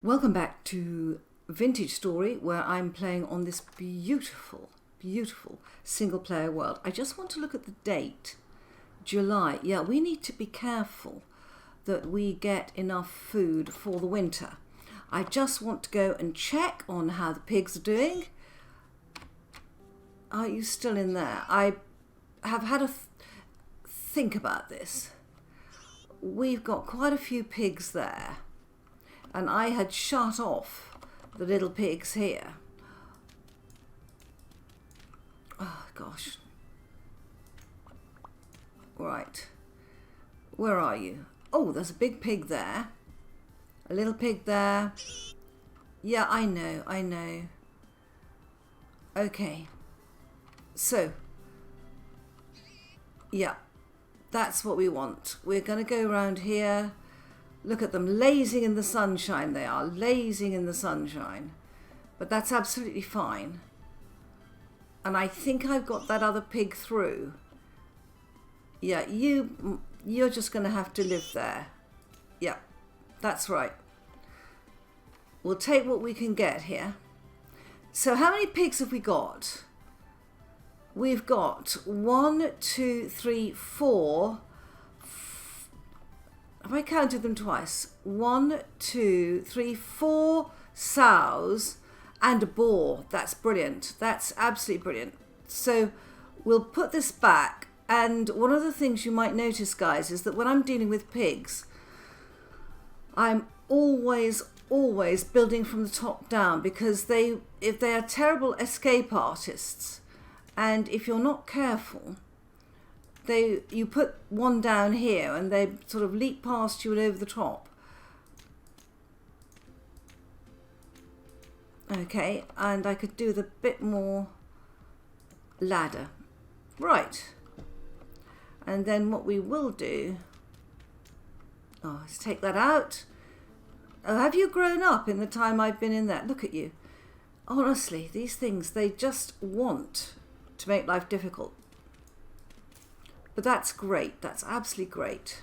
Welcome back to Vintage Story, where I'm playing on this beautiful, beautiful single player world. I just want to look at the date, July. Yeah, we need to be careful that we get enough food for the winter. I just want to go and check on how the pigs are doing. Are you still in there? I have had a think about this. We've got quite a few pigs there. And I had shut off the little pigs here. Oh, gosh. Right. Where are you? Oh, there's a big pig there. A little pig there. Yeah, I know. Okay. So. Yeah. That's what we want. We're going to go around here. Look at them, lazing in the sunshine. They are lazing in the sunshine. But that's absolutely fine. And I think I've got that other pig through. Yeah, you're just going to have to live there. Yeah, that's right. We'll take what we can get here. So how many pigs have we got? We've got 1, 2, 3, 4... Have I counted them twice? 1, 2, 3, 4 sows and a boar. That's brilliant. That's absolutely brilliant. So we'll put this back. And one of the things you might notice, guys, is that when I'm dealing with pigs, I'm always building from the top down, because if they are terrible escape artists, and if you're not careful, you put one down here and they sort of leap past you and over the top. Okay, and I could do with a bit more ladder. Right. And then what we will do... Oh, let's take that out. Oh, have you grown up in the time I've been in there? Look at you. Honestly, these things, they just want to make life difficult. But that's great. That's absolutely great.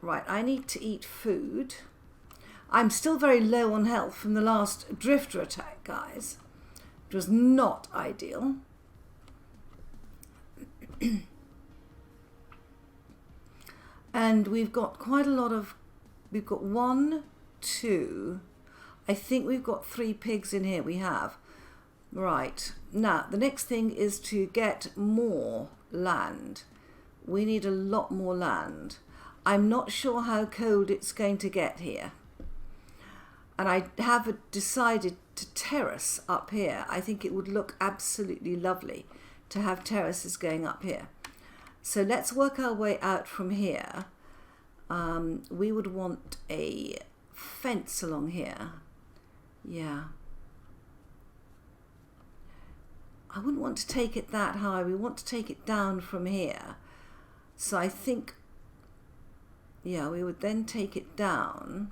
Right, I need to eat food. I'm still very low on health from the last drifter attack, guys. It was not ideal. And we've got quite a lot of... We've got 1, 2... I think we've got 3 pigs in here. We have. Right. Now, the next thing is to get more land. We need a lot more land. I'm not sure how cold it's going to get here. And I have decided to terrace up here. I think it would look absolutely lovely to have terraces going up here. So let's work our way out from here. We would want a fence along here. Yeah. I wouldn't want to take it that high. We want to take it down from here. So I think, yeah, we would then take it down.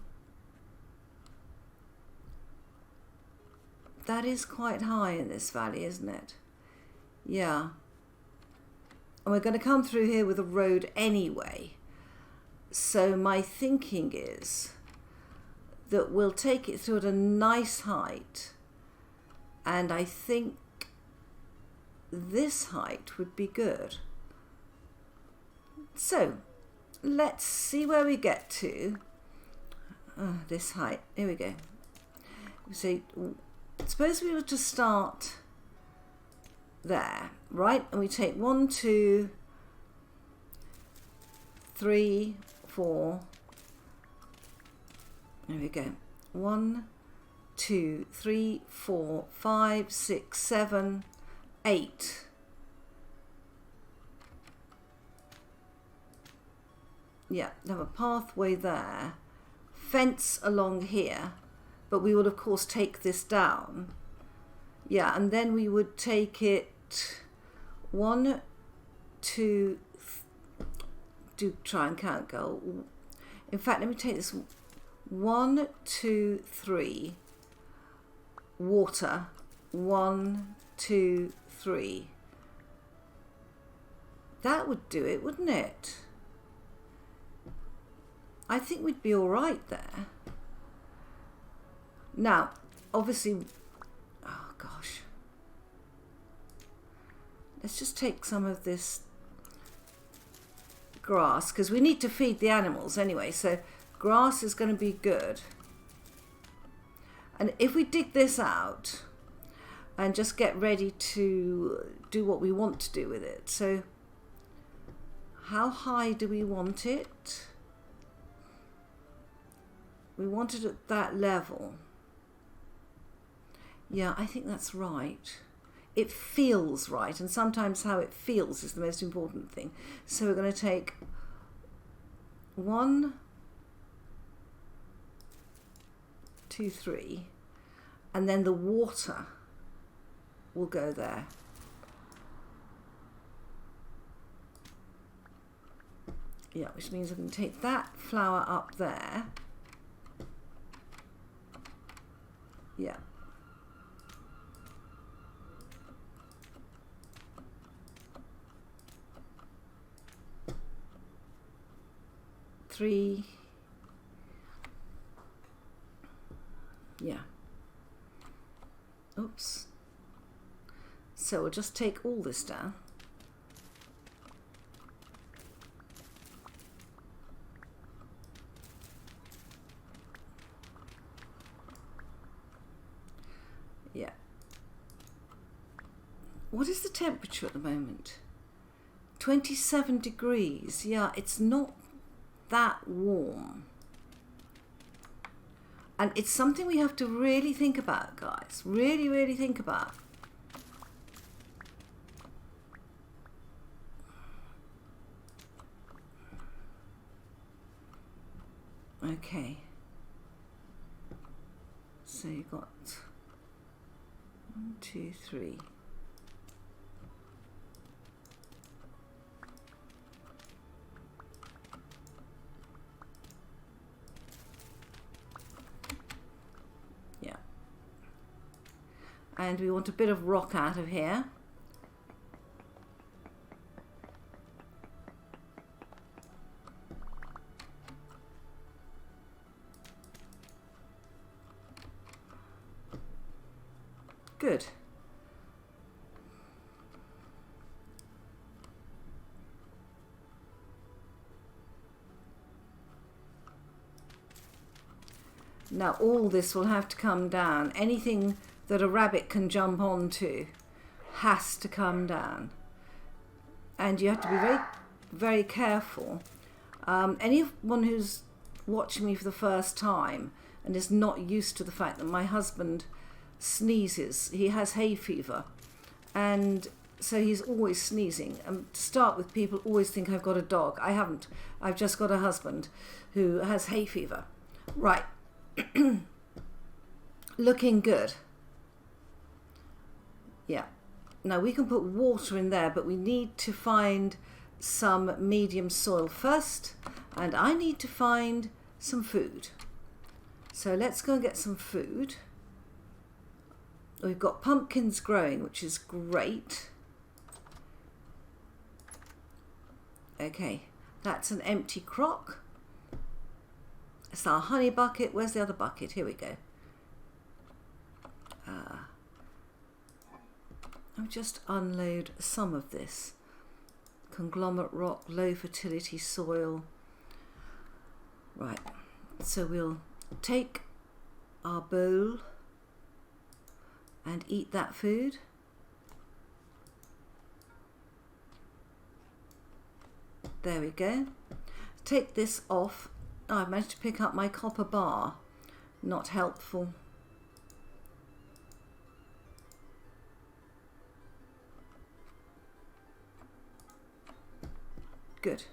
That is quite high in this valley, isn't it? Yeah. And we're going to come through here with a road anyway. So my thinking is that we'll take it through at a nice height. And I think this height would be good. So let's see where we get to. This height. Here we go. So suppose we were to start there, right? And we take 1, 2, 3, 4. There we go. 1, 2, 3, 4, 5, 6, 7, 8. Yeah, have a pathway there. Fence along here. But we would, of course, take this down. Yeah, and then we would take it 1, 2, do try and count, girl. In fact, let me take this 1, 2, 3. Water. 1, 2, 3. That would do it, wouldn't it? I think we'd be all right there. Now, obviously, oh gosh. Let's just take some of this grass, because we need to feed the animals anyway, so grass is going to be good. And if we dig this out and just get ready to do what we want to do with it. So how high do we want it? We want it at that level. Yeah, I think that's right. It feels right, and sometimes how it feels is the most important thing. So we're going to take 1, 2, 3, and then the water will go there. Yeah, which means I can take that flower up there. Yeah. Three. Yeah. Oops. So we'll just take all this down. Yeah. What is the temperature at the moment? 27 degrees. Yeah, it's not that warm. And it's something we have to really think about, guys. Really, really think about. Okay. So you've got 1, 2, 3. Yeah. And we want a bit of rock out of here. Good. Now all this will have to come down. Anything that a rabbit can jump onto has to come down. And you have to be very, very careful. Anyone who's watching me for the first time and is not used to the fact that my husband sneezes, he has hay fever, and so he's always sneezing. To start with, people always think I've got a dog. I haven't. I've just got a husband who has hay fever. Right. Looking good. Yeah. Now we can put water in there, but we need to find some medium soil first, and I need to find some food. So let's go and get some food. We've got pumpkins growing, which is great. Okay, that's an empty crock. It's our honey bucket. Where's the other bucket? Here we go. I'll just unload some of this. Conglomerate rock, low fertility soil. Right, so we'll take our bowl and eat that food. There we go. Take this off. Oh, I've managed to pick up my copper bar. Not helpful. Good.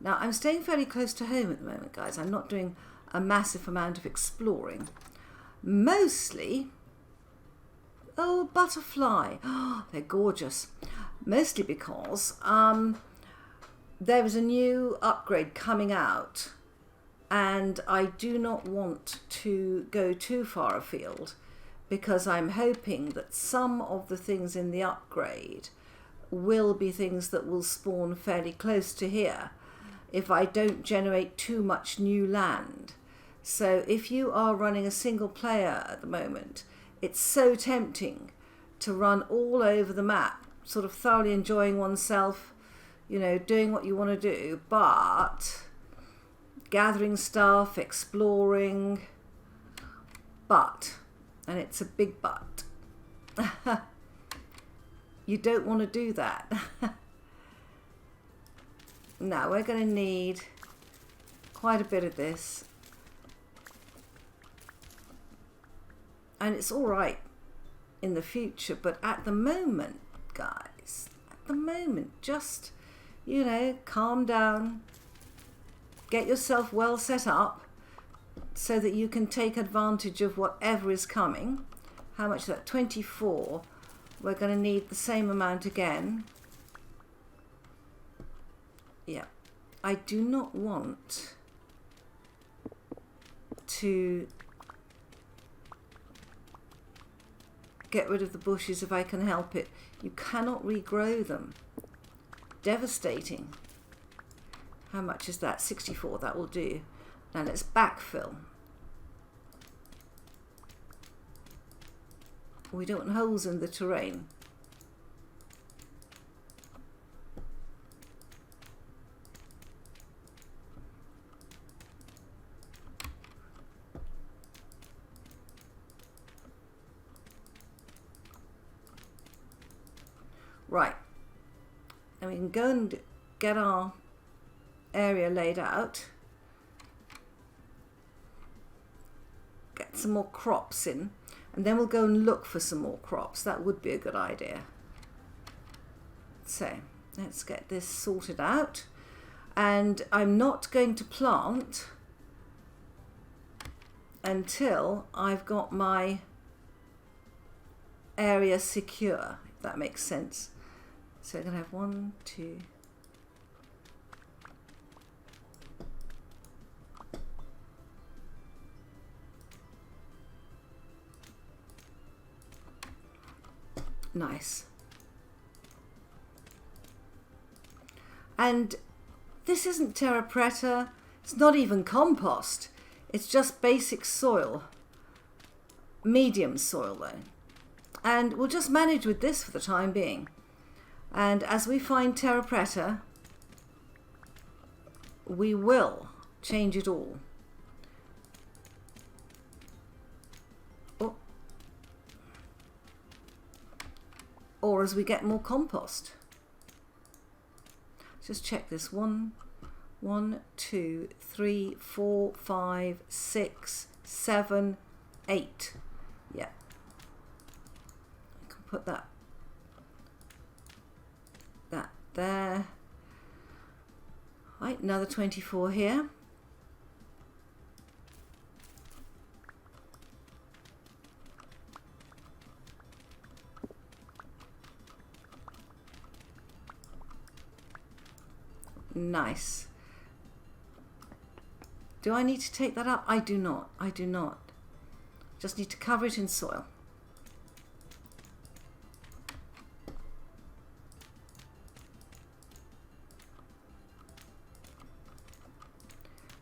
Now I'm staying fairly close to home at the moment, guys. I'm not doing a massive amount of exploring. Mostly, oh, butterfly. Oh, they're gorgeous. Mostly because there is a new upgrade coming out, and I do not want to go too far afield, because I'm hoping that some of the things in the upgrade will be things that will spawn fairly close to here if I don't generate too much new land. So if you are running a single player at the moment, it's so tempting to run all over the map, sort of thoroughly enjoying oneself, you know, doing what you want to do, but gathering stuff, exploring, but, and it's a big but, you don't want to do that. Now we're going to need quite a bit of this, and it's all right in the future, but at the moment, guys, at the moment, just, you know, calm down, get yourself well set up so that you can take advantage of whatever is coming. How much is that? 24. We're going to need the same amount again. Yeah, I do not want to get rid of the bushes if I can help it. You cannot regrow them. Devastating. How much is that? 64, that will do. Now let's backfill. We don't want holes in the terrain. Right, and we can go and get our area laid out, get some more crops in, and then we'll go and look for some more crops. That would be a good idea. So let's get this sorted out, and I'm not going to plant until I've got my area secure, if that makes sense. So we're going to have 1, 2. Nice. And this isn't terra preta, it's not even compost, it's just basic soil, medium soil though. And we'll just manage with this for the time being. And as we find terra preta, we will change it all. Or as we get more compost. Just check this. 1, 2, 3, 4, 5, 6, 7, 8. Yeah. I can put that there. Right, another 24 here. Nice. Do I need to take that up? I do not. I do not. Just need to cover it in soil.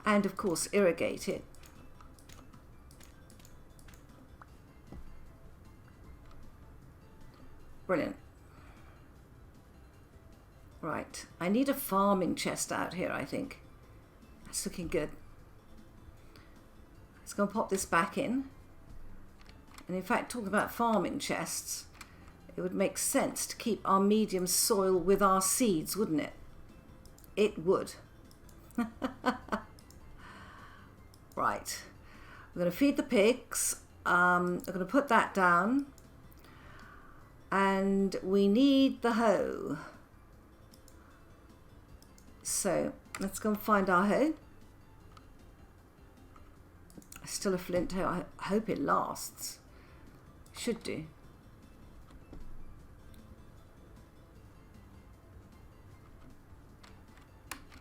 And of course irrigate it. Brilliant. Right, I need a farming chest out here, I think. That's looking good. Let's go and pop this back in. And in fact, talking about farming chests, it would make sense to keep our medium soil with our seeds, wouldn't it? It would. Right, we're going to feed the pigs. I'm going to put that down. And we need the hoe. So let's go and find our hoe. Still a flint hoe. I hope it lasts. Should do.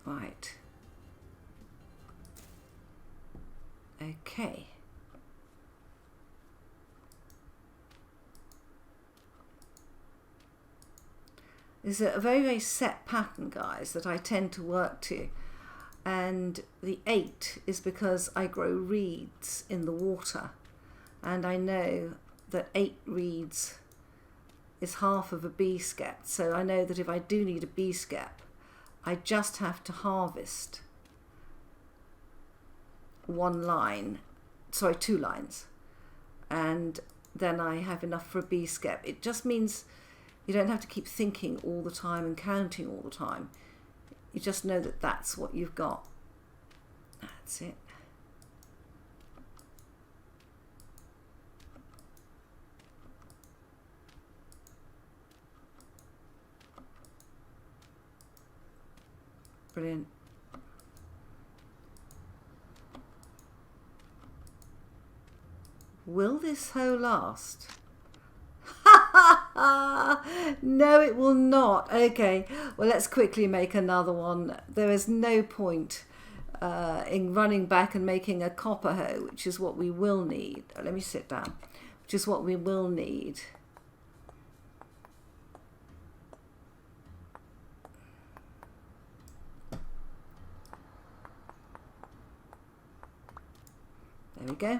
Right. Okay. There's a very, very set pattern, guys, that I tend to work to. and the 8 is because I grow reeds in the water, and I know that 8 reeds is half of a bee skep, so I know that if I do need a bee skep, I just have to harvest 1 line, sorry, 2 lines, and then I have enough for a bee skep. It just means you don't have to keep thinking all the time and counting all the time. You just know that that's what you've got. That's it. Brilliant. Will this hoe last? No, it will not. Okay, well, let's quickly make another one. There is no point in running back and making a copper hoe, which is what we will need. Let me sit down. Which is what we will need. There we go.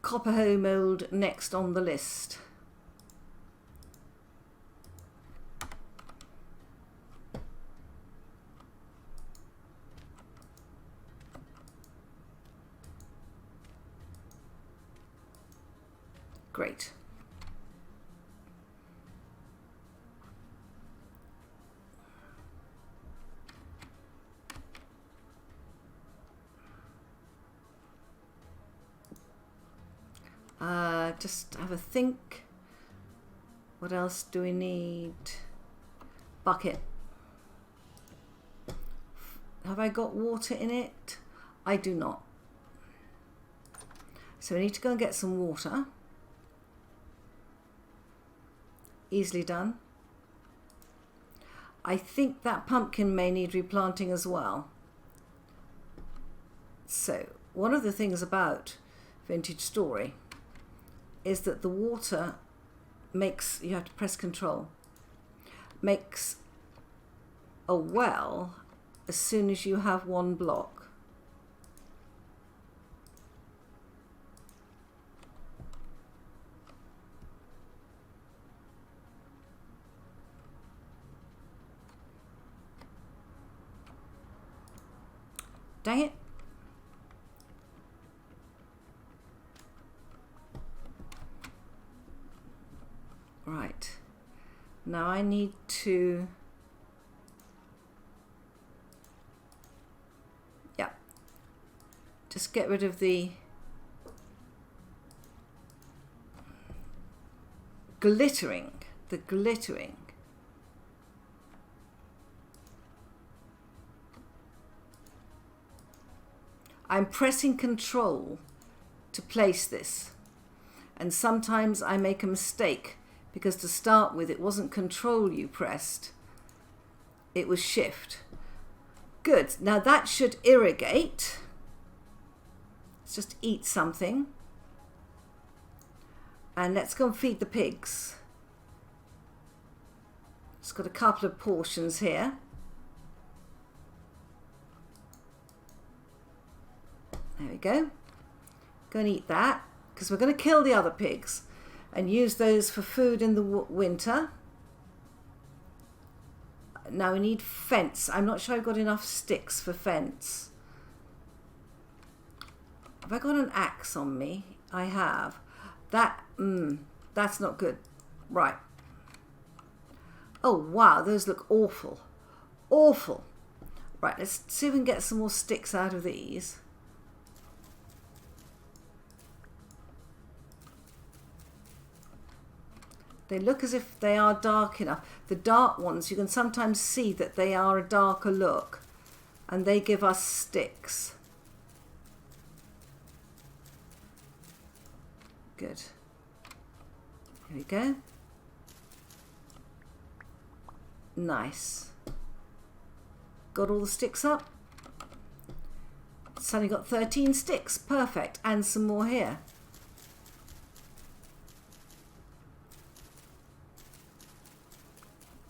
Copper hoe mould next on the list. Great. Just have a think. What else do we need? Bucket. Have I got water in it? I do not. So we need to go and get some water. Easily done. I think that pumpkin may need replanting as well. So one of the things about Vintage Story is that the water makes, you have to press control, makes a well as soon as you have 1 block. Dang it. Right, now I need to, yeah, just get rid of the glittering, I'm pressing control to place this, and sometimes I make a mistake because to start with it wasn't control you pressed, it was shift. Good, now that should irrigate. Let's just eat something and let's go and feed the pigs. It's got a couple of portions here. There we go. Go and eat that because we're going to kill the other pigs and use those for food in the winter. Now we need fence. I'm not sure I've got enough sticks for fence. Have I got an axe on me? I have. That's not good. Right. Oh wow, those look awful. Awful. Right, let's see if we can get some more sticks out of these. They look as if they are dark enough. The dark ones, you can sometimes see that they are a darker look, and they give us sticks. Good. Here we go. Nice. Got all the sticks up. It's only got 13 sticks. Perfect. And some more here.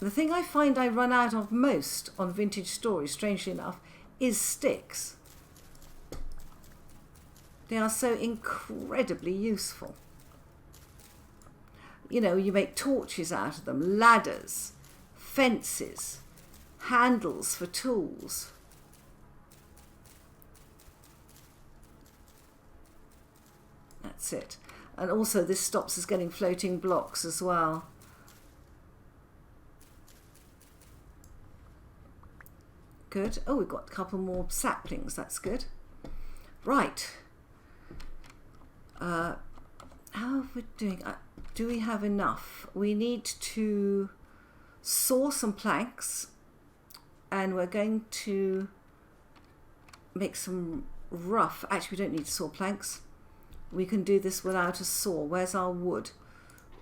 The thing I find I run out of most on vintage stories, strangely enough, is sticks. They are so incredibly useful. You know, you make torches out of them, ladders, fences, handles for tools. That's it. And also this stops us getting floating blocks as well. Good. Oh, we've got a couple more saplings. That's good. Right. How are we doing? Do we have enough? We need to saw some planks, and we're going to make some rough. Actually, we don't need to saw planks. We can do this without a saw. Where's our wood?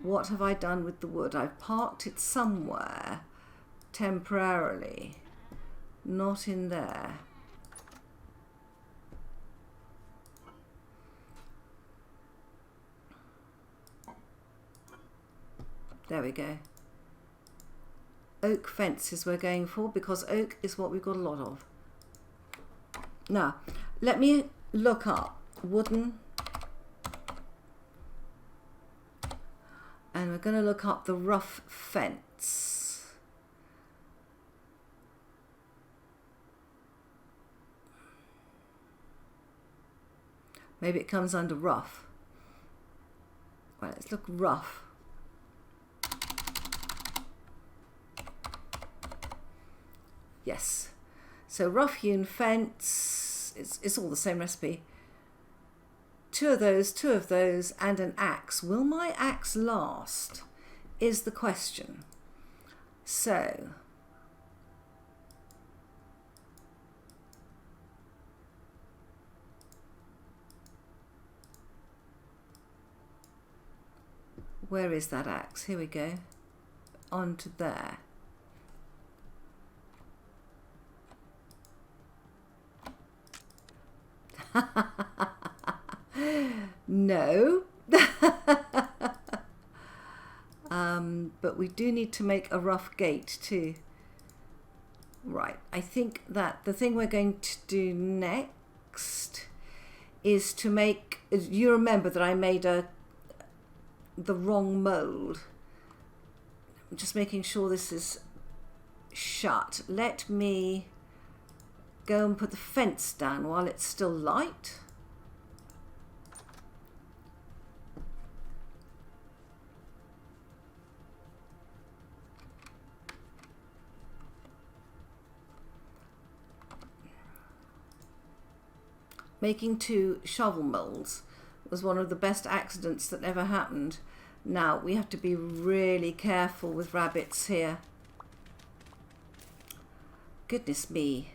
What have I done with the wood? I've parked it somewhere temporarily. Not in there. There we go. Oak fences we're going for, because oak is what we've got a lot of. Now, let me look up wooden. And we're going to look up the rough fence. Maybe it comes under rough. Right, let's look rough. Yes. So rough hewn fence, it's all the same recipe. Two of those, and an axe. Will my axe last? Is the question. So, where is that axe? Here we go. Onto there. No. But we do need to make a rough gate too. Right, I think that the thing we're going to do next is to make, you remember that I made the wrong mold. I'm just making sure this is shut. Let me go and put the fence down while it's still light. Making 2 shovel molds was one of the best accidents that ever happened. Now, we have to be really careful with rabbits here. Goodness me.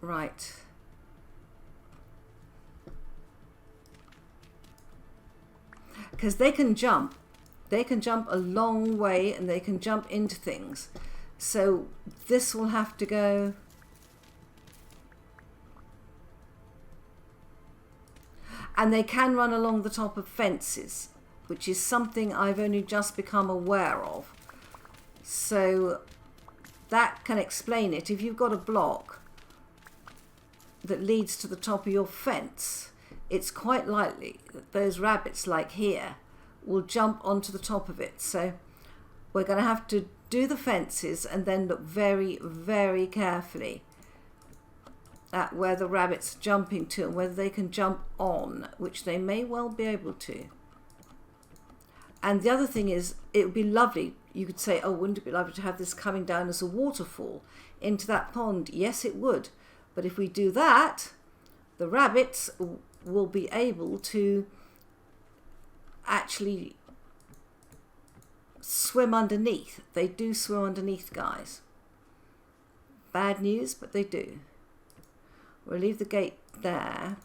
Right. Because they can jump. They can jump a long way, and they can jump into things. So this will have to go... And they can run along the top of fences, which is something I've only just become aware of. So that can explain it. If you've got a block that leads to the top of your fence, it's quite likely that those rabbits, like here, will jump onto the top of it. So we're going to have to do the fences and then look very, very carefully at where the rabbits are jumping to and whether they can jump on, which they may well be able to. And the other thing is, it would be lovely, you could say, oh, wouldn't it be lovely to have this coming down as a waterfall into that pond? Yes, it would. But if we do that, the rabbits will be able to actually swim underneath. They do swim underneath, guys. Bad news, but they do. We'll leave the gate there.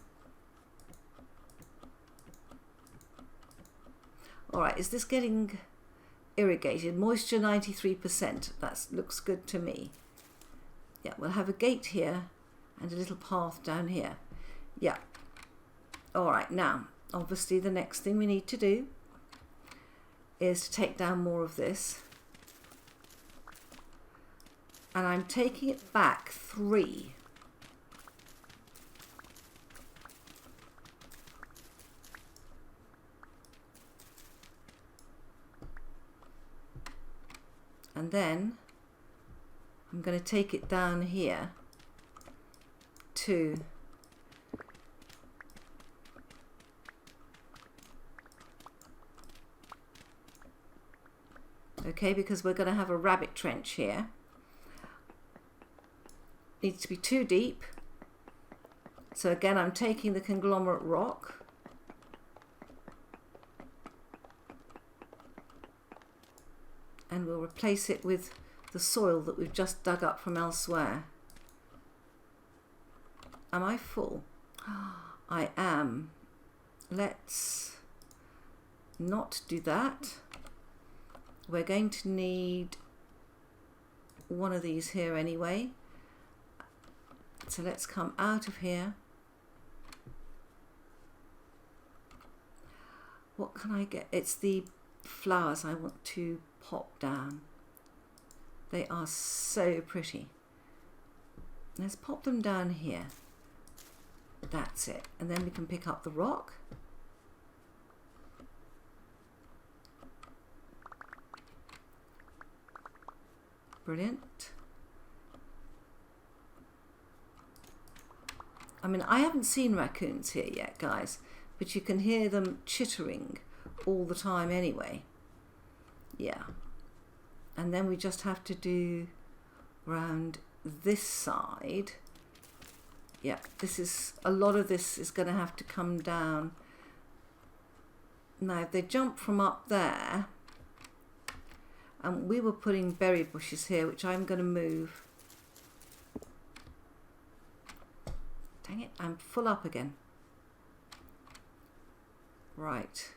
All right, is this getting irrigated? Moisture 93%. That looks good to me. Yeah, we'll have a gate here and a little path down here. Yeah. All right, now, obviously the next thing we need to do is to take down more of this. And I'm taking it back 3. And then I'm going to take it down here 2. Okay, because we're going to have a rabbit trench here. Needs to be 2 deep. So again, I'm taking the conglomerate rock. And we'll replace it with the soil that we've just dug up from elsewhere. Am I full? I am. Let's not do that. We're going to need one of these here anyway. So let's come out of here. What can I get? It's the flowers I want to pop down. They are so pretty. Let's pop them down here. That's it. And then we can pick up the rock. Brilliant. I mean, I haven't seen raccoons here yet, guys, but you can hear them chittering all the time anyway. Yeah. And then we just have to do around this side. Yeah, this is, a lot of this is going to have to come down. Now, if they jump from up there, and we were putting berry bushes here, which I'm going to move. Dang it, I'm full up again. Right,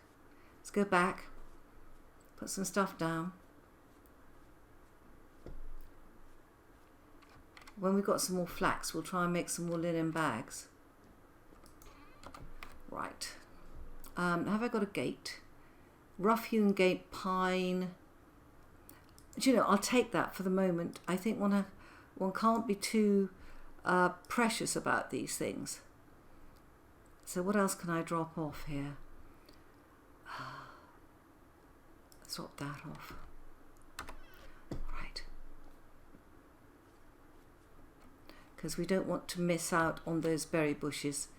let's go back, put some stuff down. When we've got some more flax, we'll try and make some more linen bags. Right, have I got a gate? Rough hewn gate, pine. Do you know, I'll take that for the moment. I think one can't be too precious about these things. So what else can I drop off here? Let's drop that off. Right. Because we don't want to miss out on those berry bushes.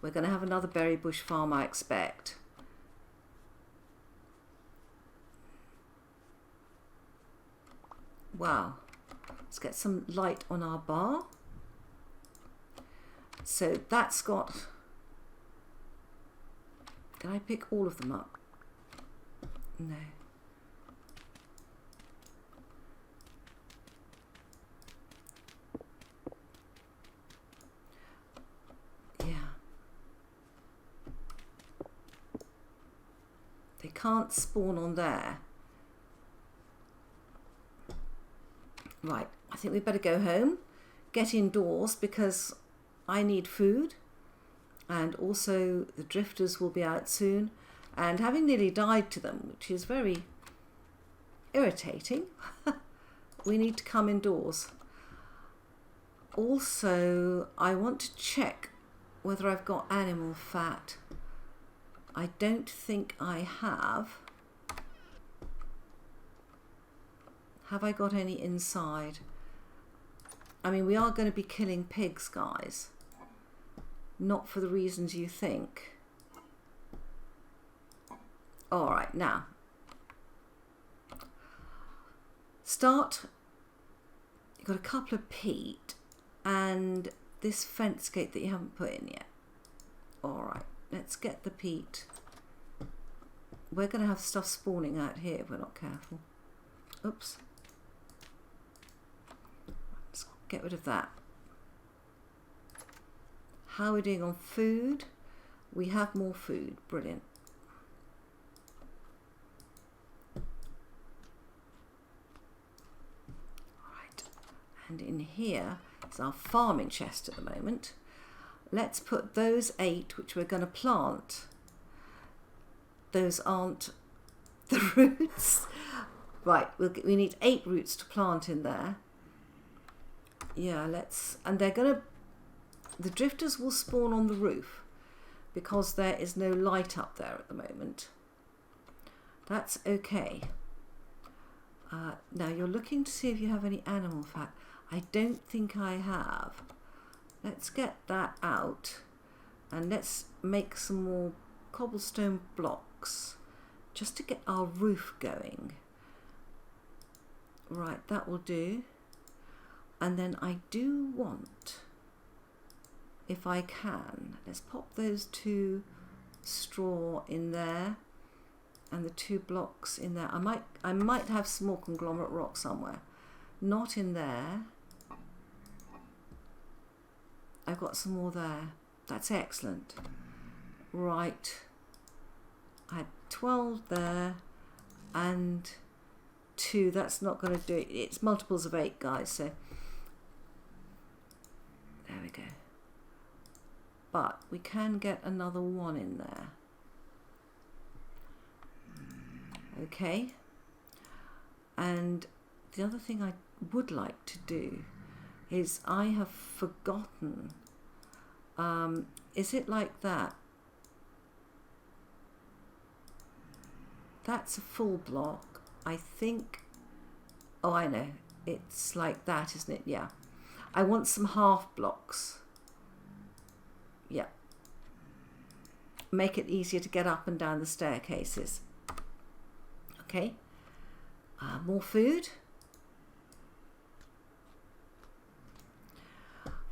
We're going to have another berry bush farm, I expect. Wow. Let's get some light on our bar. So that's got... Can I pick all of them up? No. Yeah. They can't spawn on there. Right, I think we better go home, get indoors because I need food, and also the drifters will be out soon, and having nearly died to them, which is very irritating, we need to come indoors. Also, I want to check whether I've got animal fat. I don't think I have. Have I got any inside? I mean, we are going to be killing pigs, guys. Not for the reasons you think. All right, now. Start. You've got a couple of peat and this fence gate that you haven't put in yet. All right, let's get the peat. We're going to have stuff spawning out here if we're not careful. Oops. Get rid of that. How are we doing on food? We have more food. Brilliant. Right. And in here is our farming chest at the moment. Let's put those 8 which we're going to plant. Those aren't the roots. Right, we need 8 roots to plant in there. Yeah, and the drifters will spawn on the roof because there is no light up there at the moment. That's okay. Now you're looking to see if you have any animal fat. I don't think I have. Let's get that out and let's make some more cobblestone blocks just to get our roof going. Right, that will do. And then I do want, if I can, let's pop those 2 straw in there and the 2 blocks in there. I might have some more conglomerate rock somewhere. Not in there. I've got some more there. That's excellent. Right. I had 12 there and 2. That's not going to do it. It's multiples of 8, guys. So there we go. But we can get another 1 in there. Okay. And the other thing I would like to do is I have forgotten. Is it like that? That's a full block. I think. Oh, I know. It's like that, isn't it? Yeah. I want some half blocks. Yeah. Make it easier to get up and down the staircases. Okay. More food.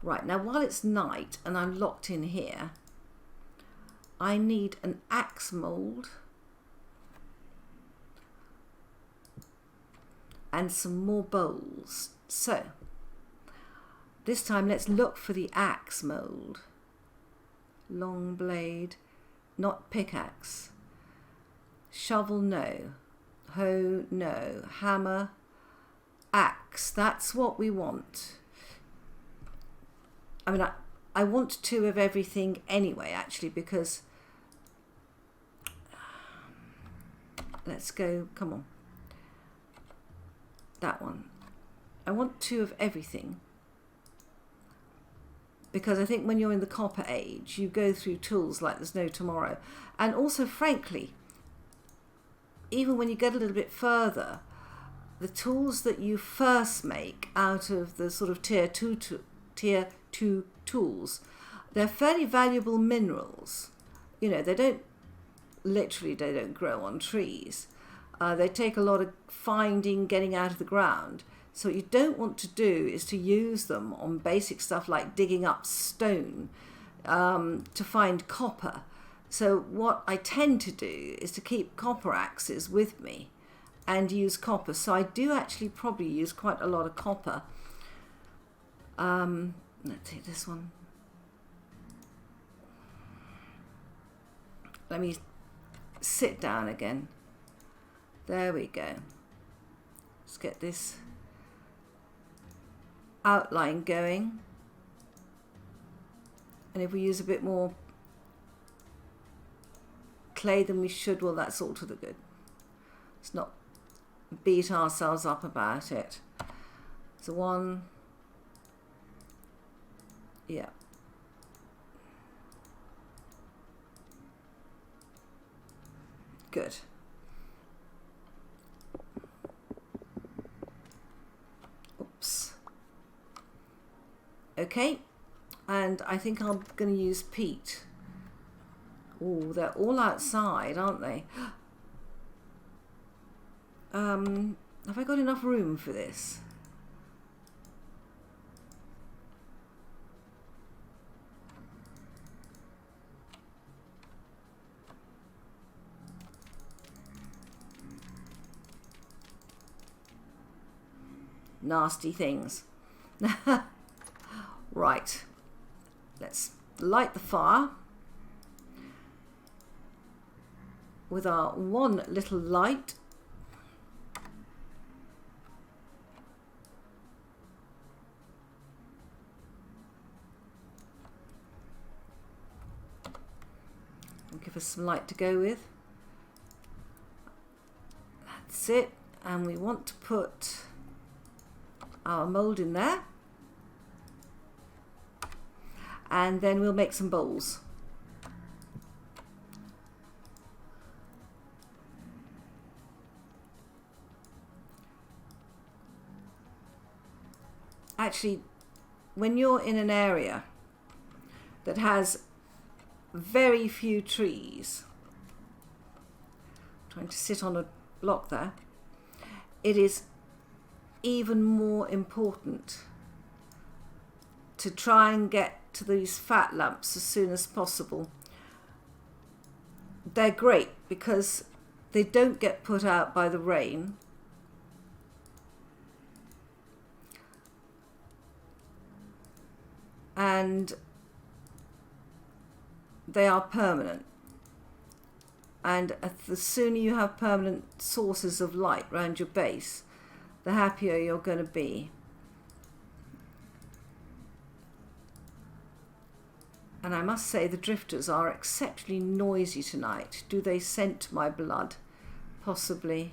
Right, now while it's night and I'm locked in here, I need an axe mould and some more bowls. So this time let's look for the axe mould. Long blade, not pickaxe. Shovel, no. Hoe, no. Hammer, axe, that's what we want. I mean, I want 2 of everything anyway, actually, because let's go, come on. That one. I want 2 of everything because I think when you're in the copper age, you go through tools like there's no tomorrow. And also, frankly, even when you get a little bit further, the tools that you first make out of the sort of tier 2 tools, they're fairly valuable minerals. You know, they don't grow on trees. They take a lot of finding, getting out of the ground. So what you don't want to do is to use them on basic stuff like digging up stone to find copper. So what I tend to do is to keep copper axes with me and use copper. So I do actually probably use quite a lot of copper. Let's take this one. Let me sit down again. There we go. Let's get this outline going. And if we use a bit more clay than we should, well, that's all to the good. Let's not beat ourselves up about it. So 1. Yeah. Good. Oops. Okay. And I think I'm going to use peat. Oh, they're all outside, aren't they? Have I got enough room for this? Nasty things. Right. Let's light the fire with our 1 little light. I'll give us some light to go with. That's it. And we want to put our mould in there. And then we'll make some bowls. Actually, when you're in an area that has very few trees, trying to sit on a block there, it is even more important to try and get to these fat lumps as soon as possible. They're great because they don't get put out by the rain. And they are permanent. And the sooner you have permanent sources of light around your base, the happier you're going to be. And I must say the drifters are exceptionally noisy tonight. Do they scent my blood? Possibly.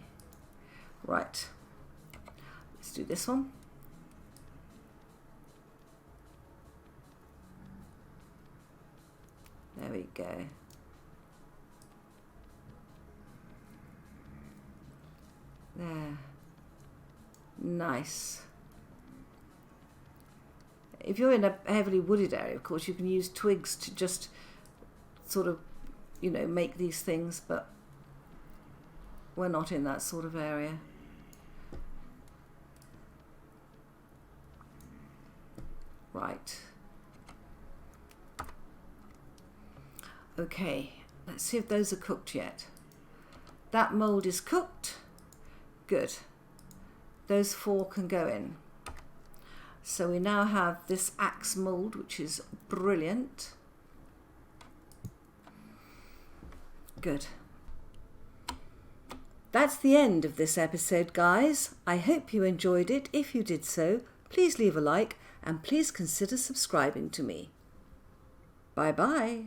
Right. Let's do this one. There we go. There. Nice. If you're in a heavily wooded area, of course, you can use twigs to just sort of, you know, make these things, but we're not in that sort of area. Right. Okay, let's see if those are cooked yet. That mould is cooked. Good. Those 4 can go in. So we now have this axe mould, which is brilliant. Good. That's the end of this episode, guys. I hope you enjoyed it. If you did so, please leave a like and please consider subscribing to me. Bye-bye.